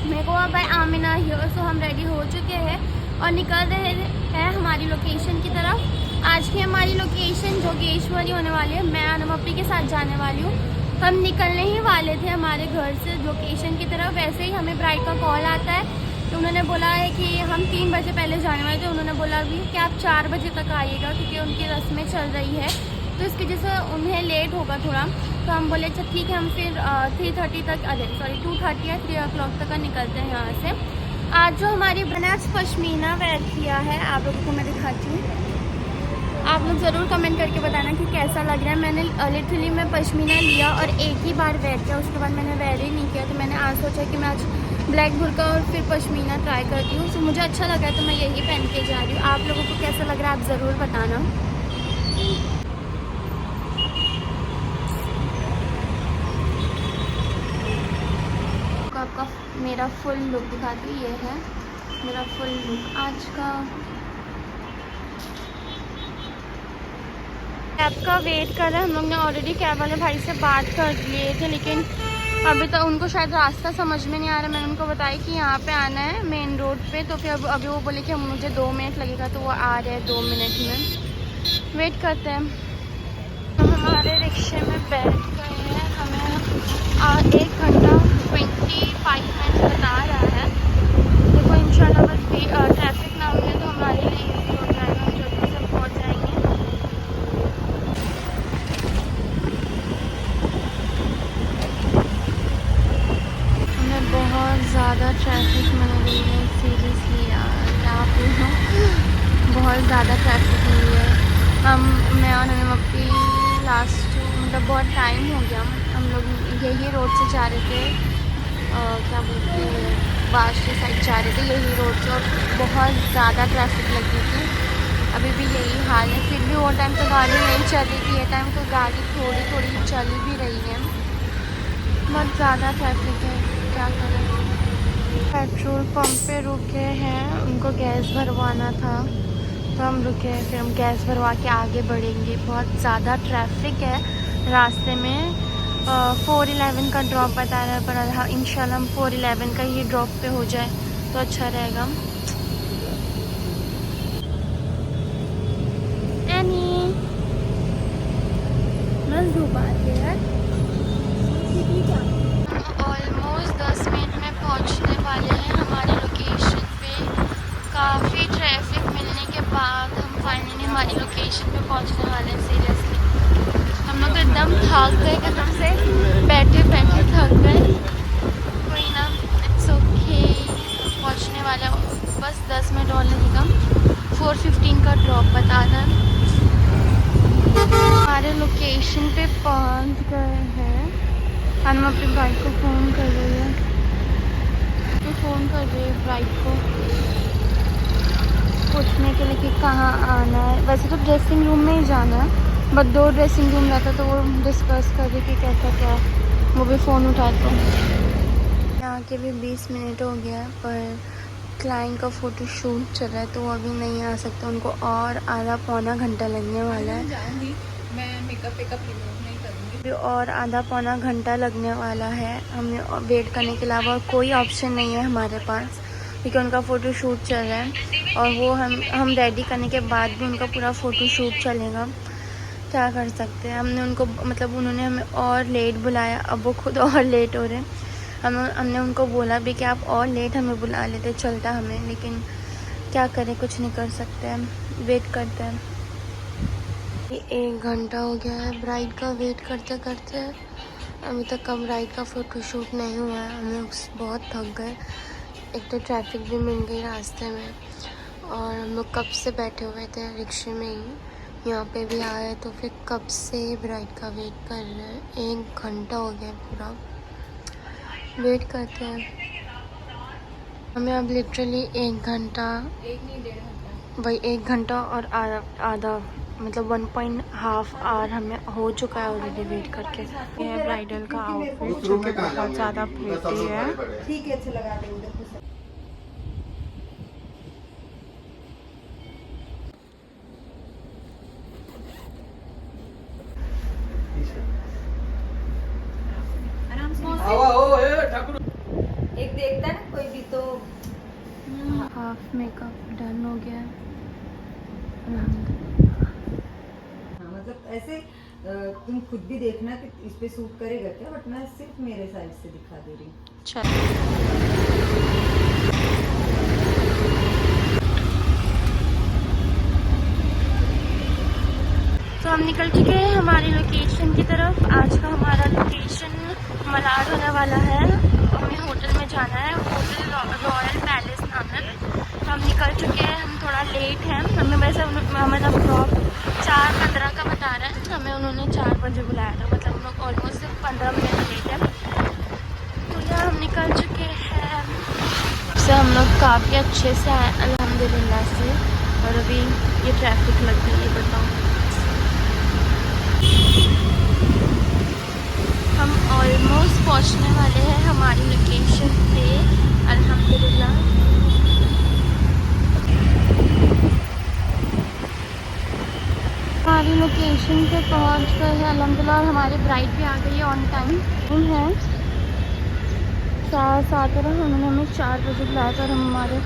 मेरे को bye Amina here. सो हम रेडी हो चुके हैं और निकल रहे हैं हमारी लोकेशन की तरफ। आज की हमारी लोकेशन जोगेश्वरी होने वाली है। मैं अनम अपी के साथ जाने वाली हूँ। हम निकलने ही वाले थे हमारे घर से लोकेशन की तरफ, वैसे ही हमें ब्राइड का कॉल आता है। तो उन्होंने बोला है कि हम 3 बजे पहले जाने वाले थे। उन्होंने बोला भी कि आप 4 बजे तक आइएगा क्योंकि उनकी रस्में चल रही है, तो इसकी वजह से उन्हें लेट होगा थोड़ा। तो हम बोले अच्छा ठीक है, हम फिर 3:30 तक, अरे सॉरी 2:30 या 3 o'clock तक का निकलते हैं यहाँ से। आज जो हमारी मैंने आज पश्मीना वेयर किया है, आप लोगों को मैं दिखाती हूँ। आप लोग ज़रूर कमेंट करके बताना कि कैसा लग रहा है। मैंने लिटरली मैं पश्मीना लिया और एक ही बार वेयर किया, उसके बाद मैंने वेयर ही नहीं किया। तो मैंने आज सोचा कि मैं आज ब्लैक बुर्का और फिर पश्मीना ट्राई करती हूँ। तो मुझे अच्छा लगा है तो मैं यही पहन के जा रही हूँ। आप लोगों को कैसा लग रहा है आप ज़रूर बताना। आपका मेरा फुल लुक दिखाती हूँ। ये है मेरा फुल लुक आज का। कैब का वेट कर रहे हैं हम लोग ने। ऑलरेडी कैब वाले भाई से बात कर लिए थे, लेकिन अभी तक उनको शायद रास्ता समझ में नहीं आ रहा। मैंने उनको बताया कि यहाँ पे आना है मेन रोड पे, तो फिर अभी वो बोले कि मुझे 2 मिनट लगेगा, तो वो आ रहे हैं 2 मिनट में। वेट करते हैं। हम हमारे रिक्शे में बैठ गए हैं। हमें 1 घंटा 25 मिनट बता रहा है। देखो इंशाल्लाह बस भी ट्रैफिक ना मिले तो हमारे लिए ईजी हो जाएगा, हम जल्दी से पहुँच जाएंगे। हमें बहुत ज़्यादा ट्रैफिक मिल रही है, सीरियसली यार क्या बोलूं, बहुत ज़्यादा ट्रैफिक मिल रही है। मैं और नवीन अपनी लास्ट मतलब बहुत टाइम हो गया, हम लोग यही रोड से जा रहे थे, क्या बोलते हैं बाशरी साइड जा रहे थे यही रोड से, और बहुत ज़्यादा ट्रैफिक लगी थी। अभी भी यही हाल है। फिर भी वो टाइम तो गाड़ी नहीं चल रही थी, ये टाइम तो गाड़ी थोड़ी थोड़ी चल भी रही है। बहुत ज़्यादा ट्रैफिक है, क्या करें। पेट्रोल पंप पे रुके हैं, उनको गैस भरवाना था तो हम रुके हैं। फिर हम गैस भरवा के आगे बढ़ेंगे। बहुत ज़्यादा ट्रैफिक है रास्ते में। 411 का ड्रॉप बता रहा है, पर इंशाल्लाह हम 411 का ही ड्रॉप पे हो जाए तो अच्छा रहेगा। एनी बस धूप आ रही है यार। ऑलमोस्ट 10 मिनट में पहुंचने वाले हैं हमारी लोकेशन पे। काफ़ी ट्रैफिक मिलने के बाद हम फाइनली हमारी लोकेशन पे पहुंचने वाले हैं। सीरियसली हम लोग एकदम थक गए, कसम से बैठे बैठे थक गए। कोई ना, इट्स ओके, पहुंचने वाला बस 10 मिनट और लगेगा। 4:15 का ड्रॉप बता रहा है। हमारे लोकेशन पे पहुंच गए हैं। हम अपने भाई को फ़ोन कर रहे हैं, तो फ़ोन कर रहे हैं भाई को पूछने के लिए कि कहाँ आना है। वैसे तो ड्रेसिंग रूम में ही जाना है, बट 2 ड्रेसिंग रूम रहता तो वो डिस्कस कर रही कि कैसा क्या। वो भी फ़ोन उठाते हैं। यहाँ के भी 20 मिनट हो गया है, पर क्लाइंट का फ़ोटो शूट चल रहा है तो वो अभी नहीं आ सकता। उनको और आधा पौना घंटा लगने वाला है। मैं मेकअप नहीं करूँगी। और आधा पौना घंटा लगने वाला है। हमें वेट करने के अलावा कोई ऑप्शन नहीं है हमारे पास, क्योंकि उनका फ़ोटो शूट चल रहा है और वो हम रेडी करने के बाद भी उनका पूरा फ़ोटो शूट चलेगा। क्या कर सकते हैं। हमने उनको मतलब उन्होंने हमें और लेट बुलाया, अब वो खुद और लेट हो रहे हैं। हमने उनको बोला भी कि आप और लेट हमें बुला लेते चलता हमें, लेकिन क्या करें, कुछ नहीं कर सकते हैं। वेट करते हैं। 1 घंटा हो गया है ब्राइड का वेट करते करते। अभी तक का ब्राइड का फ़ोटो शूट नहीं हुआ है। हम लोग बहुत थक गए, एक तो ट्रैफिक भी मिल गई रास्ते में, और हम लोग कब से बैठे हुए थे रिक्शे में ही, यहाँ पे भी आए तो फिर कब से ब्राइड का वेट कर रहे हैं। 1 घंटा हो गया पूरा। वेट करते हैं। हमें अब लिटरली 1 घंटा, वही 1 घंटा और आधा मतलब 1.5 आवर हमें हो चुका है ऑलरेडी वेट करके। ये है ब्राइडल का आउटफिट जो कि बहुत ज़्यादा प्रिटी है। ठीक है, अच्छा लगा देंगे। देखता है ना कोई भी तो हाफ मेकअप डन हो गया है। हाँ, मतलब ऐसे तुम खुद भी देखना कि इस पे सूट करेगा क्या, बट मैं सिर्फ मेरे साइड से दिखा दे रही हूँ। चलो तो हम निकल चुके हैं हमारी लोकेशन की तरफ। आज का हमारा लोकेशन मलाड होने वाला है। हमें होटल में जाना है, होटल रॉयल पैलेस नाम है। तो हम निकल चुके हैं, हम थोड़ा लेट हैं। हमें वैसे हमें तब ड्रॉप 4:15 का बता रहा है, हमें उन्होंने 4 बजे बुलाया था, मतलब हम लोग ऑलमोस्ट 15 मिनट लेट है। तो यहाँ हम निकल चुके हैं। से हम लोग काफ़ी अच्छे से आए अल्हम्दुलिल्लाह से। और अभी ये ट्रैफिक लग गई है, बताओ। हम ऑलमोस्ट पहुंचने वाले हैं हमारी लोकेशन पे अल्हम्दुलिल्लाह। हमारी लोकेशन पे पहुंच गए हैं अल्हम्दुलिल्लाह। और हमारी ब्राइड भी आ गई है ऑन टाइम है। 7:30 उन्होंने हमें 4 बजे बुलाया था और हम हमारे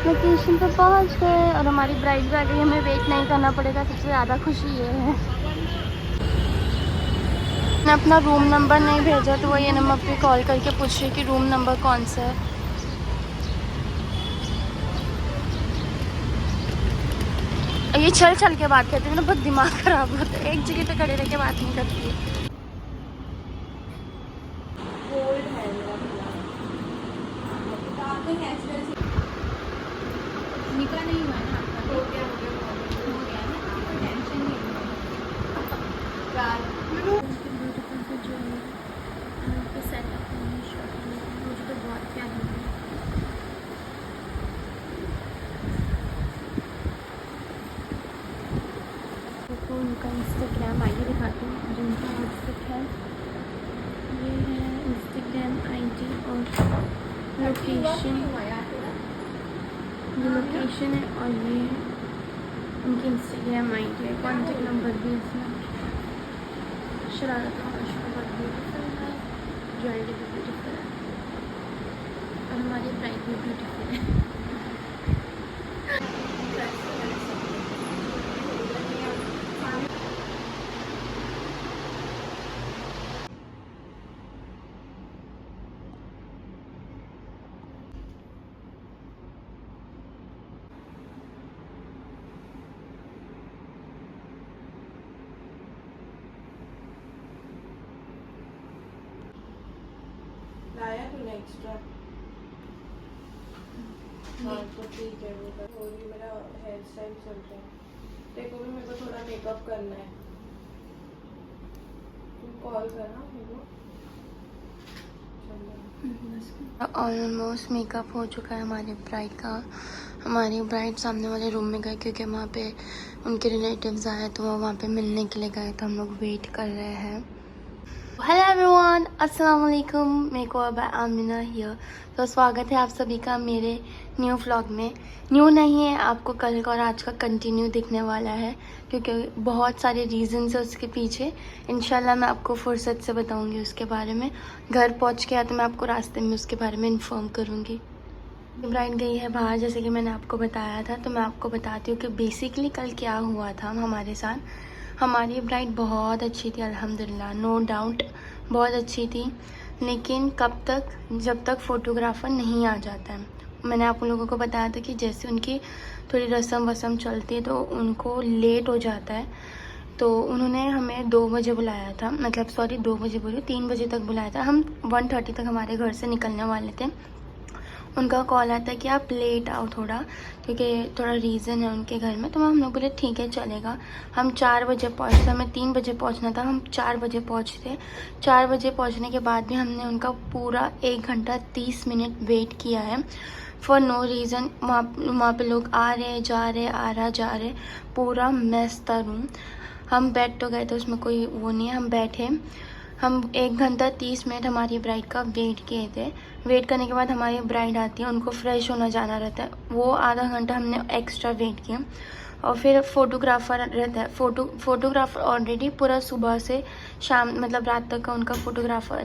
लोकेशन पे पहुंच गए। और हमारी ब्राइड भी आ गई, हमें वेट नहीं करना पड़ेगा। सबसे ज़्यादा खुशी ये है। मैंने अपना रूम नंबर नहीं भेजा तो वो ये नंबर पे कॉल करके पूछ रही कि रूम नंबर कौन सा है। ये चल चल के बात करती है ना, बहुत दिमाग खराब होता है। एक जगह पे खड़े रह के बात नहीं करती है। निका नहीं हुआ है ना आपका, हो गया हो गया ना, आपको टेंशन नहीं उनका इंस्टाग्राम आईडी दिखाती हूँ, जिनका आउटफिट है ये है इंस्टाग्राम आईडी और लोकेशन। ये लोकेशन है और ये उनकी इंस्टाग्राम आईडी है। कॉन्टेक्ट नंबर भी इसमें। शरारा बहुत ब्यूटीफुल है, ज्वेलरी भी ब्यूटीफुल है और हमारी ब्राइड भी ब्यूटीफुल है। लाया तूने एक्स्ट्रा? हाँ तो ठीक है। वो और भी मेरा हेयर स्टाइल चल रहा है। देखो भी मेरे को थोड़ा मेकअप करना है, तुम कॉल करना मेरे को। ऑलमोस्ट मेकअप हो चुका है हमारी ब्राइड का। हमारी ब्राइड सामने वाले रूम में गए क्योंकि वहाँ पे उनके रिलेटिव्स आए, तो वो वहाँ पे मिलने के लिए गए। तो हम लोग वेट कर रहे हैं। हेलो एवरीवन, अस्सलाम वालेकुम। मेरे को अब आमिना हियर। तो स्वागत है आप सभी का मेरे न्यू व्लॉग में। न्यू नहीं है, आपको कल का और आज का कंटिन्यू दिखने वाला है क्योंकि बहुत सारे रीज़न्स है उसके पीछे। इंशाल्लाह मैं आपको फुर्सत से बताऊंगी उसके बारे में। घर पहुंच के तो मैं आपको रास्ते में उसके बारे में इन्फॉर्म करूंगी। ब्राइड गई है बाहर, जैसे कि मैंने आपको बताया था। तो मैं आपको बताती हूँ कि बेसिकली कल क्या हुआ था हमारे साथ। हमारी ब्राइड बहुत अच्छी थी अल्हम्दुलिल्लाह, नो डाउट बहुत अच्छी थी। लेकिन कब तक, जब तक फ़ोटोग्राफ़र नहीं आ जाता है। मैंने आप लोगों को बताया था कि जैसे उनकी थोड़ी रस्म वसम चलती है तो उनको लेट हो जाता है। तो उन्होंने हमें 2 बजे बुलाया था, मतलब सॉरी 2 बजे बोली, 3 बजे तक बुलाया था। हम 1:30 तक हमारे घर से निकलने वाले थे। उनका कॉल आता है कि आप लेट आओ थोड़ा, क्योंकि थोड़ा रीज़न है उनके घर में। तो हम लोग बोले ठीक है चलेगा। हम 4 बजे पहुँचते, हमें 3 बजे पहुँचना था, हम 4 बजे पहुँचते। 4 बजे पहुँचने के बाद भी हमने उनका पूरा 1 घंटा 30 मिनट वेट किया है फॉर नो रीज़न। वहाँ पे लोग आ रहे जा रहे, आ रहा जा रहे, पूरा मेस था रूम। हम बैठ तो गए थे, उसमें कोई वो नहीं है। हम बैठे, हम 1 घंटा 30 मिनट हमारी ब्राइड का वेट किए थे। वेट करने के बाद हमारी ब्राइड आती है, उनको फ्रेश होना जाना रहता है। वो आधा घंटा हमने एक्स्ट्रा वेट किया। और फिर फोटोग्राफर रहता है, फोटोग्राफर ऑलरेडी पूरा सुबह से शाम मतलब रात तक का उनका फोटोग्राफर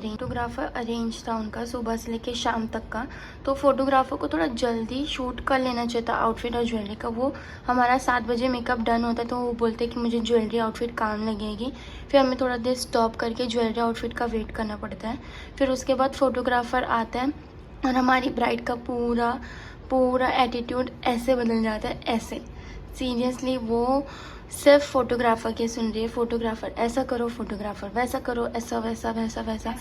अरेंज था उनका, सुबह से लेके शाम तक का। तो फोटोग्राफर को थोड़ा जल्दी शूट कर लेना चाहिए था आउटफिट और ज्वेलरी का। वो हमारा 7 बजे मेकअप डन होता है, तो वो बोलते कि मुझे ज्वेलरी आउटफिट काम लगेगी। फिर हमें थोड़ा देर स्टॉप करके ज्वेलरी आउटफिट का वेट करना पड़ता है। फिर उसके बाद फोटोग्राफर आता है और हमारी ब्राइड का पूरा एटीट्यूड ऐसे बदल जाता है, ऐसे सीरियसली वो सिर्फ फोटोग्राफर के सुन रही है। फोटोग्राफर ऐसा करो, फोटोग्राफर वैसा करो, ऐसा वैसा वैसा वैसा,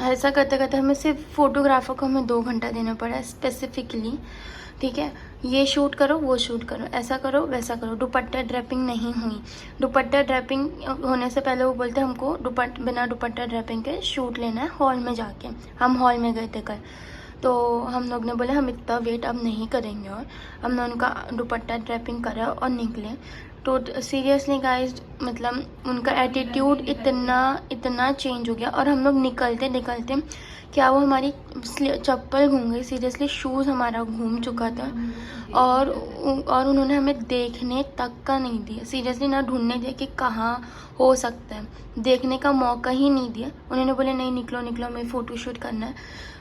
ऐसा करते करते हमें सिर्फ फोटोग्राफर को हमें 2 घंटा देना पड़ा स्पेसिफिकली। ठीक है, ये शूट करो, वो शूट करो, ऐसा करो, वैसा करो। दुपट्टा ड्रैपिंग नहीं हुई। दुपट्टा ड्रैपिंग होने से पहले वो बोलते हमको बिना दुपट्टा ड्रैपिंग के शूट लेना है हॉल में जाके। हम हॉल में गए थे कल, तो हम लोग ने बोले हम इतना वेट अब नहीं करेंगे, और हमने उनका दुपट्टा ड्रैपिंग करा और निकले। तो सीरियसली गाइज मतलब उनका एटीट्यूड इतना चेंज हो गया। और हम लोग निकलते निकलते क्या वो हमारी चप्पल घूम गई, सीरियसली शूज़ हमारा घूम चुका था। और उन्होंने हमें देखने तक का नहीं दिया, सीरियसली ना ढूंढने दिया कि कहाँ हो सकता है, देखने का मौका ही नहीं दिया। उन्होंने बोले नहीं निकलो निकलो, हमें फ़ोटोशूट करना है।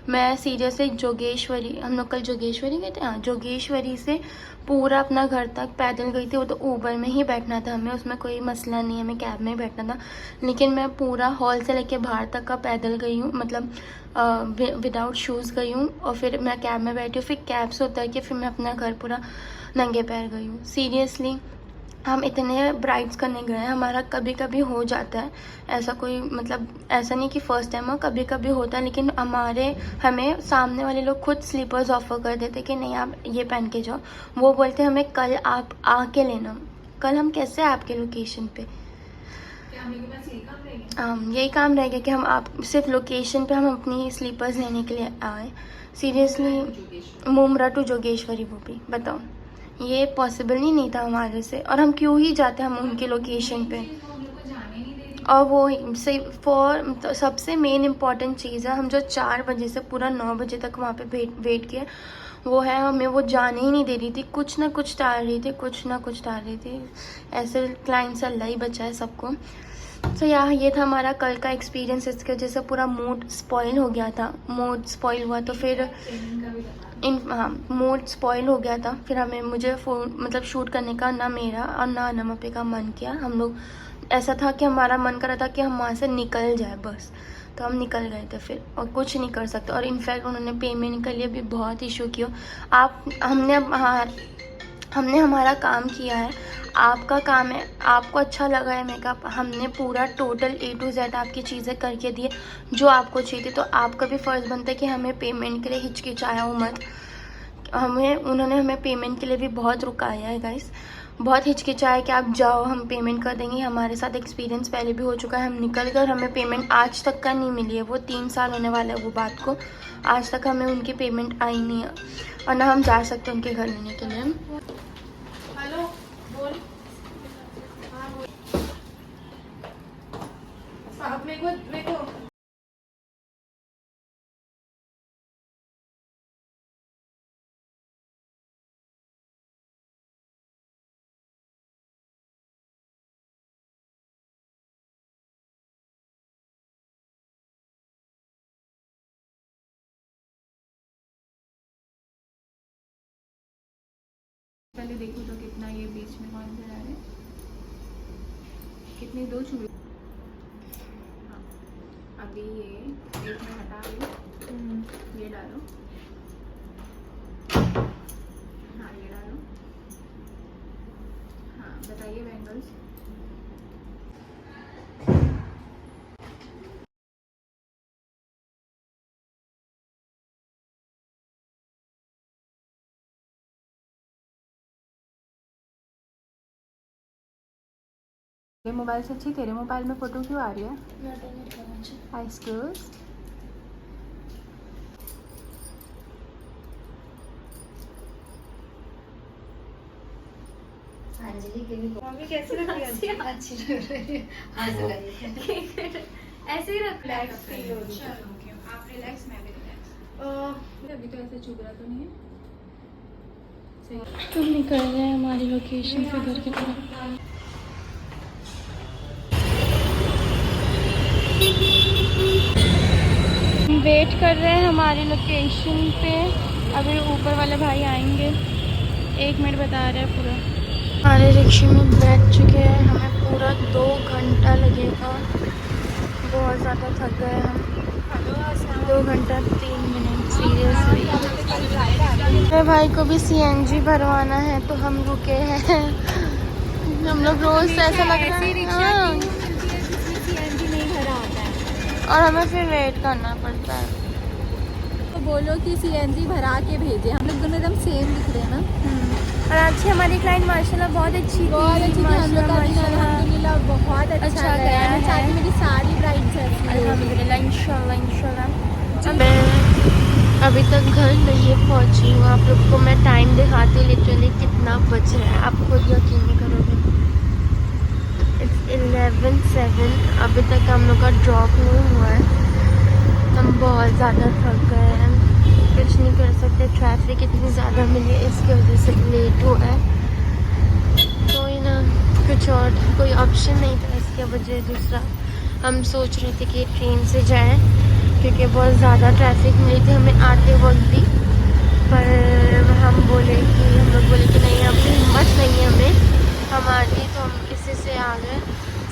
मैं सीरियसली जोगेश्वरी, हम लोग कल जोगेश्वरी गए थे, हाँ जोगेश्वरी से पूरा अपना घर तक पैदल गई थी। वो तो ऊबर में ही बैठना था हमें, उसमें कोई मसला नहीं, हमें कैब में ही बैठना था। लेकिन मैं पूरा हॉल से लेके बाहर तक का पैदल गई हूँ, मतलब विदाउट शूज़ गई हूँ। और फिर मैं कैब में बैठी हूँ, फिर कैब से उतर के फिर मैं अपना घर पूरा नंगे पैर गई हूँ। सीरियसली हम इतने ब्राइड्स करने गए हैं, हमारा कभी कभी हो जाता है ऐसा, कोई मतलब ऐसा नहीं कि फ़र्स्ट टाइम हो, कभी कभी होता है। लेकिन हमें सामने वाले लोग खुद स्लीपर्स ऑफर कर देते कि नहीं आप ये पहन के जाओ। वो बोलते हमें कल आप आके लेना। कल हम कैसे आपके लोकेशन पे, यही काम रह गया कि हम आप सिर्फ लोकेशन पे हम अपनी स्लीपर्स लेने के लिए आए। सीरियसली मुमरा टू जोगेश्वरी, वो भी बताओ, ये पॉसिबल ही नहीं था हमारे से। और हम क्यों ही जाते हम उनके लोकेशन पे। और वो सबसे मेन इम्पॉर्टेंट चीज़ है, हम जो 4 बजे से पूरा 9 बजे तक वहाँ पे वेट किया, वो है हमें वो जाने ही नहीं दे रही थी, कुछ ना कुछ टाल रही थी। ऐसे क्लाइंट से अल्लाह ही बचाए सबको। तो ये था हमारा कल का एक्सपीरियंस। इसकी वजह से पूरा मूड स्पॉइल हो गया था। तो फिर मूड स्पॉइल हो गया था। फिर मुझे मतलब शूट करने का ना मेरा और ना नमपे का मन किया। हम लोग ऐसा था कि हमारा मन कर रहा था कि हम वहाँ से निकल जाए बस, तो हम निकल गए थे फिर, और कुछ नहीं कर सकते। और इनफैक्ट उन्होंने पेमेंट के लिए भी बहुत इशू किया। हमने हमारा काम किया है, आपका काम है, आपको अच्छा लगा है मेकअप, हमने पूरा टोटल A to Z आपकी चीज़ें करके दिए जो आपको चाहिए। तो आपका भी फ़र्ज़ बनता है कि हमें पेमेंट के लिए हिचकिचाया मत। उन्होंने हमें पेमेंट के लिए भी बहुत रुकाया है गाइस, बहुत हिचकिचाया कि आप जाओ हम पेमेंट कर देंगे। हमारे साथ एक्सपीरियंस पहले भी हो चुका है, हम निकल कर हमें पेमेंट आज तक का नहीं मिली है। वो 3 साल होने वाला है वो बात को, आज तक हमें उनकी पेमेंट आई नहीं है, और ना हम जा सकते उनके घर लेने के लिए। हेलो बोल। हाँ बोल। साहब मेरे को पहले देखो तो कितना ये बीच में कौन से जा रहे हैं, कितनी 2 चूड़ी। हाँ अभी ये एक में हटा लो, ये डालो, हाँ ये डालो। हाँ बताइए बैंगल्स। मोबाइल से अच्छी तेरे मोबाइल में फ़ोटो क्यों आ रही है? एक्सक्यूज, अंजलि के भी मम्मी कैसी लग रही है? अच्छी लग रही है। हंस रही है। ऐसे ही रख। रिलैक्स फील हो रही है। चलो आप रिलैक्स, मैं भी रिलैक्स। अभी तो ऐसे चुभ रहा तो नहीं है? तो निकल रहे हैं हमारी लोकेशन से घर की तरफ। वेट कर रहे हैं हमारी लोकेशन पे, अभी ऊपर वाले भाई आएंगे, 1 मिनट बता रहे हैं पूरा। हमारे रिक्शे में बैठ चुके हैं, हमें पूरा 2 घंटा लगेगा, बहुत ज़्यादा थक गए हम। 2 घंटा 3 मिनट सीरियसली। मेरे भाई को भी CNG भरवाना है तो हम रुके हैं। हम लोग रोज ऐसा लग रहा है हाँ। और हमें फिर वेट करना पड़ता है। तो बोलो कि CNG भरा के भेजे, हम लोग दोनों एकदम सेम दिख रहे हैं ना। और आज की हमारी क्लाइंट माशाल्लाह बहुत अच्छी थी। बहुत अच्छी थी, हम लोग का दिन अल्हम्दुलिल्लाह बहुत अच्छा गया है। है। चाहती मेरी सारी ब्राइड से अल्हम्दुलिल्लाह इंशाल्लाह इंशाल्लाह। मैं अभी तक घर नहीं पहुंची हूँ, आप लोग को मैं टाइम दिखाती हूँ लिटरली कितना बज रहा है, आप खुद यकीन नहीं करोगे। It's 11:07, अभी तक हम लोग का ड्रॉप नहीं हुआ है। हम बहुत ज़्यादा थक गए हैं, कुछ नहीं कर सकते, ट्रैफिक इतनी ज़्यादा मिली है इसकी वजह से लेट हुआ है। कोई ना, कुछ और कोई ऑप्शन नहीं था इसके वजह। दूसरा हम सोच रहे थे कि ट्रेन से जाएं क्योंकि बहुत ज़्यादा ट्रैफिक मिली थी हमें आते वक्त भी, पर हम लोग बोले कि नहीं अभी हिम्मत नहीं है हमें, हम आते तो हम किसी से आ गए।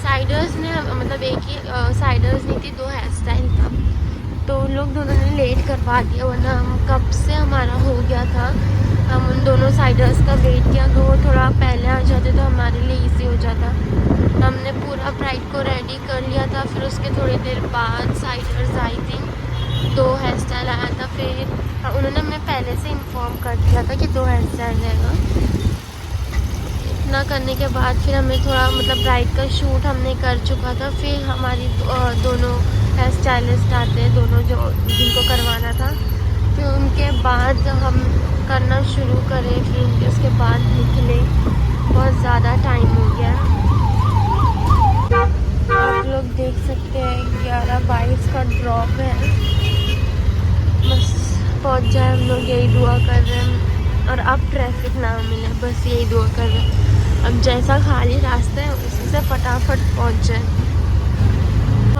साइडर्स ने मतलब एक ही साइडर्स नहीं थी, 2 हेयर स्टाइल था, तो उन लोग दोनों ने लेट करवा दिया, वरना हम कब से हमारा हो गया था। हम उन दोनों साइडर्स का वेट किया, तो वो थोड़ा पहले आ जाते तो हमारे लिए इजी हो जाता। हमने पूरा ब्राइड को रेडी कर लिया था, फिर उसके थोड़ी देर बाद साइडर्स आई थी, 2 हेयर स्टाइल आया था, फिर उन्होंने हमें पहले से इन्फॉर्म कर दिया था कि 2 हेयर स्टाइल रहेगा। इतना करने के बाद फिर हमें थोड़ा मतलब ब्राइड का शूट हमने कर चुका था, फिर हमारी दोनों हेयर स्टाइलिस्ट आते हैं, दोनों जो जिनको करवाना था, फिर उनके बाद हम करना शुरू करें, फिर उसके बाद निकले। बहुत ज़्यादा टाइम हो गया, आप लोग देख सकते हैं 11:22 का ड्रॉप है, बस पहुंच जाए हम लोग, यही दुआ कर रहे हैं। और अब ट्रैफिक ना मिले, बस यही दुआ कर रहे हैं। अब जैसा खाली रास्ता है उसी से फटाफट पहुंच जाए।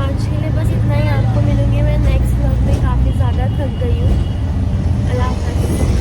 आज के लिए बस इतना ही, आपको मिलूंगी मैं नेक्स्ट व्लॉग में। काफ़ी ज़्यादा थक गई हूँ। अल्लाह हाफ़िज़।